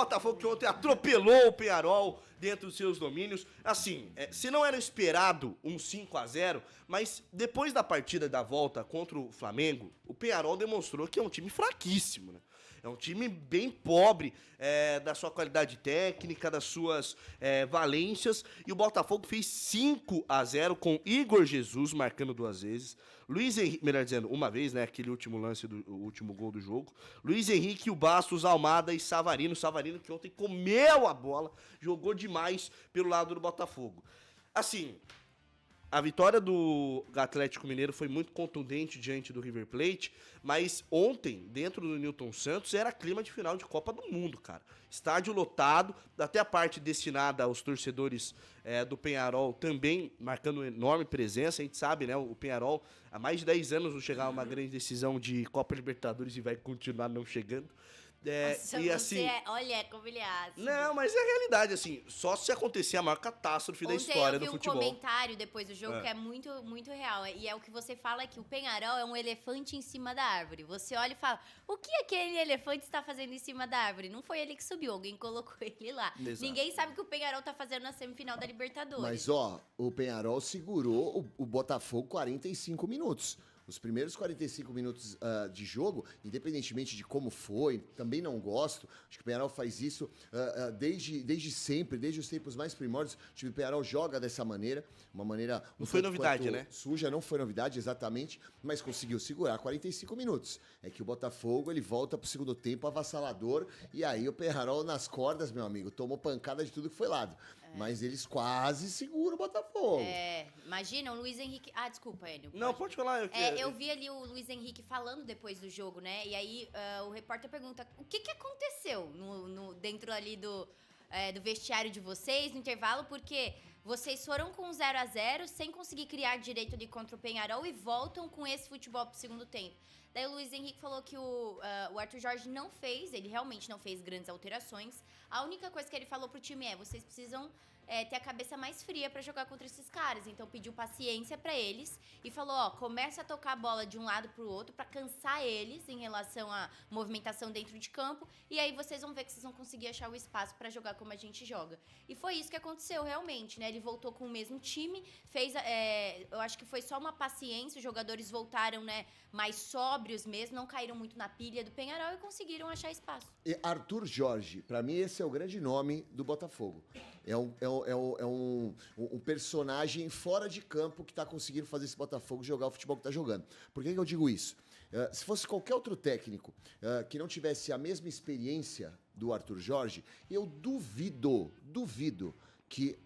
Botafogo que ontem atropelou o Peñarol dentro dos seus domínios. Assim, se não era esperado um 5-0, mas depois da partida da volta contra o Flamengo, o Peñarol demonstrou que é um time fraquíssimo, né? É um time bem pobre da sua qualidade técnica, das suas valências. E o Botafogo fez 5-0 com Igor Jesus marcando 2 vezes. Luiz Henrique, melhor dizendo, uma vez, né? Aquele último lance, o último gol do jogo. Luiz Henrique, o Bastos, Almada e Savarino. Savarino que ontem comeu a bola, jogou demais pelo lado do Botafogo. Assim, a vitória do Atlético Mineiro foi muito contundente diante do River Plate, mas ontem, dentro do Newton Santos, era clima de final de Copa do Mundo, cara. Estádio lotado, até a parte destinada aos torcedores do Peñarol também marcando enorme presença. A gente sabe, né, o Peñarol há mais de 10 anos não chegava a uma grande decisão de Copa Libertadores e vai continuar não chegando. Nossa, e assim, olha como ele é ácido. não, mas é a realidade, assim, só se acontecer a maior catástrofe da história do futebol. Eu vi um comentário depois do jogo que é muito, muito real, e é o que você fala, que o Peñarol é um elefante em cima da árvore. Você olha e fala, o que aquele elefante está fazendo em cima da árvore? Não foi ele que subiu, alguém colocou ele lá. Exato. Ninguém sabe o que o Peñarol tá fazendo na semifinal da Libertadores. Mas, ó, o Peñarol segurou o Botafogo 45 minutos. Os primeiros 45 minutos de jogo, independentemente de como foi, também não gosto. Acho que o Peñarol faz isso desde sempre, desde os tempos mais primórdios. O time do Peñarol joga dessa maneira, uma maneira... Não foi novidade, né? Suja, não foi novidade, exatamente, mas conseguiu segurar 45 minutos. É que o Botafogo, ele volta pro segundo tempo avassalador, e aí o Peñarol nas cordas, meu amigo, tomou pancada de tudo que foi lado. Mas eles quase seguram o Botafogo. Imagina, o Luiz Henrique... Ah, desculpa, Enio. Não, pode falar. Eu vi ali o Luiz Henrique falando depois do jogo, né? E aí o repórter pergunta, o que aconteceu dentro ali do vestiário de vocês, no intervalo, porque vocês foram com 0-0, sem conseguir criar direito ali contra o Peñarol e voltam com esse futebol pro segundo tempo. Daí o Luiz Henrique falou que o Arthur Jorge ele realmente não fez grandes alterações. A única coisa que ele falou pro time vocês precisam ter a cabeça mais fria pra jogar contra esses caras. Então pediu paciência pra eles e falou, começa a tocar a bola de um lado pro outro pra cansar eles em relação à movimentação dentro de campo, e aí vocês vão ver que vocês vão conseguir achar o espaço pra jogar como a gente joga. E foi isso que aconteceu realmente, né? Ele voltou com o mesmo time, fez, eu acho que foi só uma paciência, os jogadores voltaram, né, mais sóbrios mesmo, não caíram muito na pilha do Peñarol e conseguiram achar espaço. E Arthur Jorge, pra mim esse é o grande nome do Botafogo. É um personagem fora de campo que tá conseguindo fazer esse Botafogo jogar o futebol que tá jogando. Por que eu digo isso? Se fosse qualquer outro técnico que não tivesse a mesma experiência do Arthur Jorge, eu duvido que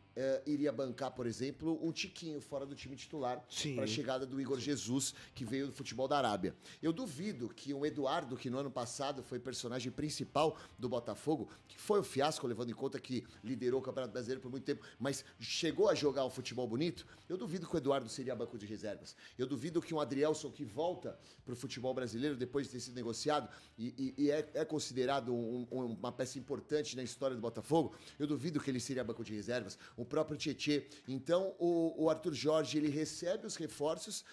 iria bancar, por exemplo, um Tiquinho fora do time titular para a chegada do Igor Jesus, que veio do futebol da Arábia. Eu duvido que um Eduardo, que no ano passado foi personagem principal do Botafogo, que foi um fiasco, levando em conta que liderou o Campeonato Brasileiro por muito tempo, mas chegou a jogar um futebol bonito, eu duvido que o Eduardo seria banco de reservas. Eu duvido que um Adrielson, que volta para o futebol brasileiro depois de ter sido negociado e é considerado uma peça importante na história do Botafogo, eu duvido que ele seria banco de reservas. O próprio Tietê. Então, o Arthur Jorge, ele recebe os reforços,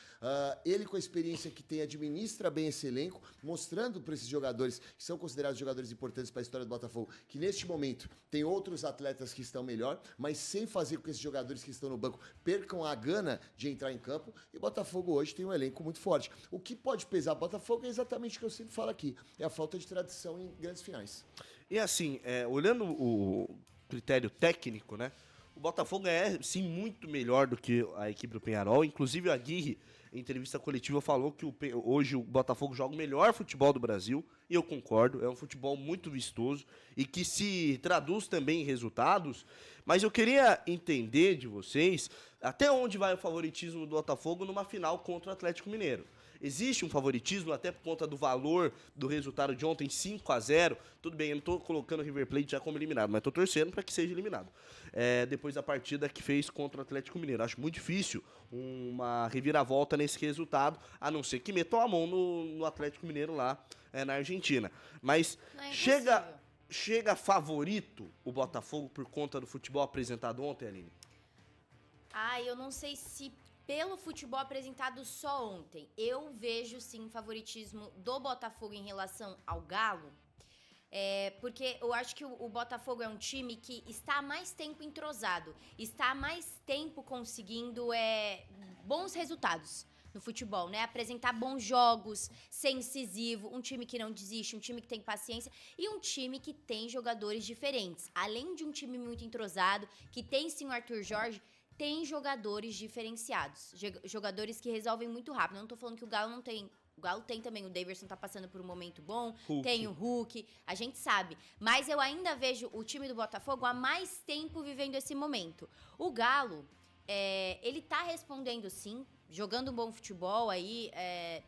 ele com a experiência que tem, administra bem esse elenco, mostrando para esses jogadores, que são considerados jogadores importantes para a história do Botafogo, que neste momento tem outros atletas que estão melhor, mas sem fazer com que esses jogadores que estão no banco percam a gana de entrar em campo, e o Botafogo hoje tem um elenco muito forte. O que pode pesar o Botafogo é exatamente o que eu sempre falo aqui, é a falta de tradição em grandes finais. E assim, olhando o critério técnico, né? O Botafogo é, sim, muito melhor do que a equipe do Peñarol. Inclusive, o Aguirre, em entrevista coletiva, falou que hoje o Botafogo joga o melhor futebol do Brasil. E eu concordo, é um futebol muito vistoso e que se traduz também em resultados. Mas eu queria entender de vocês até onde vai o favoritismo do Botafogo numa final contra o Atlético Mineiro. Existe um favoritismo até por conta do valor do resultado de ontem, 5-0. Tudo bem, eu não tô colocando o River Plate já como eliminado, mas tô torcendo para que seja eliminado. Depois da partida que fez contra o Atlético Mineiro. Acho muito difícil uma reviravolta nesse resultado, a não ser que metam a mão no Atlético Mineiro lá na Argentina. Mas chega favorito o Botafogo por conta do futebol apresentado ontem, Aline? Eu não sei se pelo futebol apresentado só ontem. Eu vejo, sim, favoritismo do Botafogo em relação ao Galo. Porque eu acho que o Botafogo é um time que está há mais tempo entrosado, está há mais tempo conseguindo bons resultados no futebol, né? Apresentar bons jogos, ser incisivo, um time que não desiste, um time que tem paciência e um time que tem jogadores diferentes. Além de um time muito entrosado, que tem sim o Arthur Jorge, tem jogadores diferenciados, jogadores que resolvem muito rápido. Eu não tô falando que o Galo não tem. O Galo tem também, o Daverson tá passando por um momento bom, tem o Hulk, a gente sabe. Mas eu ainda vejo o time do Botafogo há mais tempo vivendo esse momento. O Galo, ele tá respondendo sim, jogando um bom futebol aí,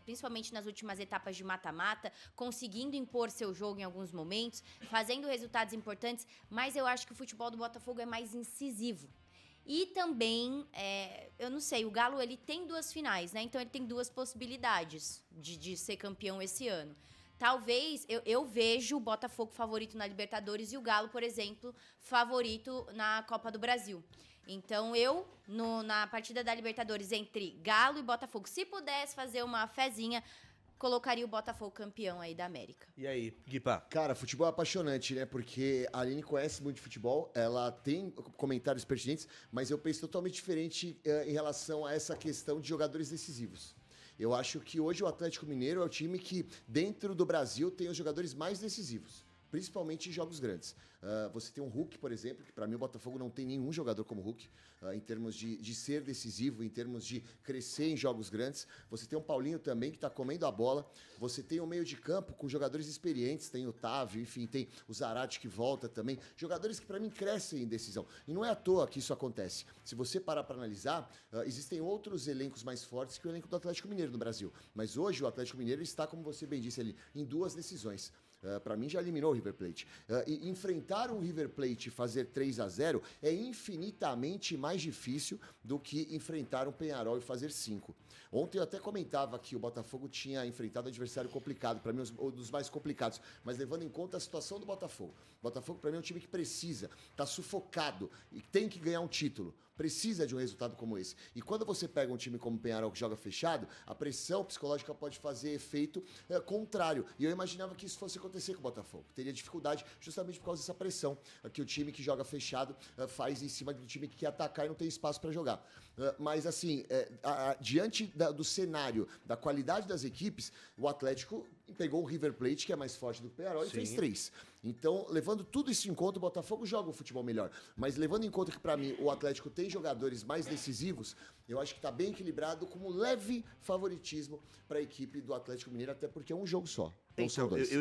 principalmente nas últimas etapas de mata-mata, conseguindo impor seu jogo em alguns momentos, fazendo resultados importantes, mas eu acho que o futebol do Botafogo é mais incisivo. E também, eu não sei, o Galo ele tem 2 finais, né? Então ele tem 2 possibilidades de ser campeão esse ano. Talvez, eu vejo o Botafogo favorito na Libertadores e o Galo, por exemplo, favorito na Copa do Brasil. Então na partida da Libertadores entre Galo e Botafogo, se pudesse fazer uma fezinha, colocaria o Botafogo campeão aí da América. E aí, Guipa? Cara, futebol é apaixonante, né? Porque a Aline conhece muito de futebol, ela tem comentários pertinentes, mas eu penso totalmente diferente em relação a essa questão de jogadores decisivos. Eu acho que hoje o Atlético Mineiro é o time que, dentro do Brasil, tem os jogadores mais decisivos, principalmente em jogos grandes. Você tem um Hulk, por exemplo, que para mim o Botafogo não tem nenhum jogador como Hulk, em termos de ser decisivo, em termos de crescer em jogos grandes. Você tem um Paulinho também que está comendo a bola. Você tem um meio de campo com jogadores experientes, tem o Otávio, enfim, tem o Zarate que volta também. Jogadores que para mim crescem em decisão. E não é à toa que isso acontece. Se você parar para analisar, existem outros elencos mais fortes que o elenco do Atlético Mineiro no Brasil. Mas hoje o Atlético Mineiro está, como você bem disse ali, em 2 decisões. Para mim já eliminou o River Plate. E enfrentar um River Plate e fazer 3-0 é infinitamente mais difícil do que enfrentar um Peñarol e fazer 5. Ontem eu até comentava que o Botafogo tinha enfrentado um adversário complicado, para mim um dos mais complicados, mas levando em conta a situação do Botafogo. O Botafogo para mim é um time que precisa, está sufocado e tem que ganhar um título. Precisa de um resultado como esse. E quando você pega um time como o Peñarol que joga fechado, a pressão psicológica pode fazer efeito contrário. E eu imaginava que isso fosse acontecer com o Botafogo. Teria dificuldade justamente por causa dessa pressão que o time que joga fechado faz em cima do time que quer atacar e não tem espaço para jogar. Mas assim, diante do cenário, da qualidade das equipes, o Atlético pegou o River Plate, que é mais forte do Peñarol, e fez 3. Então, levando tudo isso em conta, o Botafogo joga um futebol melhor. Mas levando em conta que, para mim, o Atlético tem jogadores mais decisivos, eu acho que está bem equilibrado, com um leve favoritismo para a equipe do Atlético Mineiro, até porque é um jogo só. Não são 2.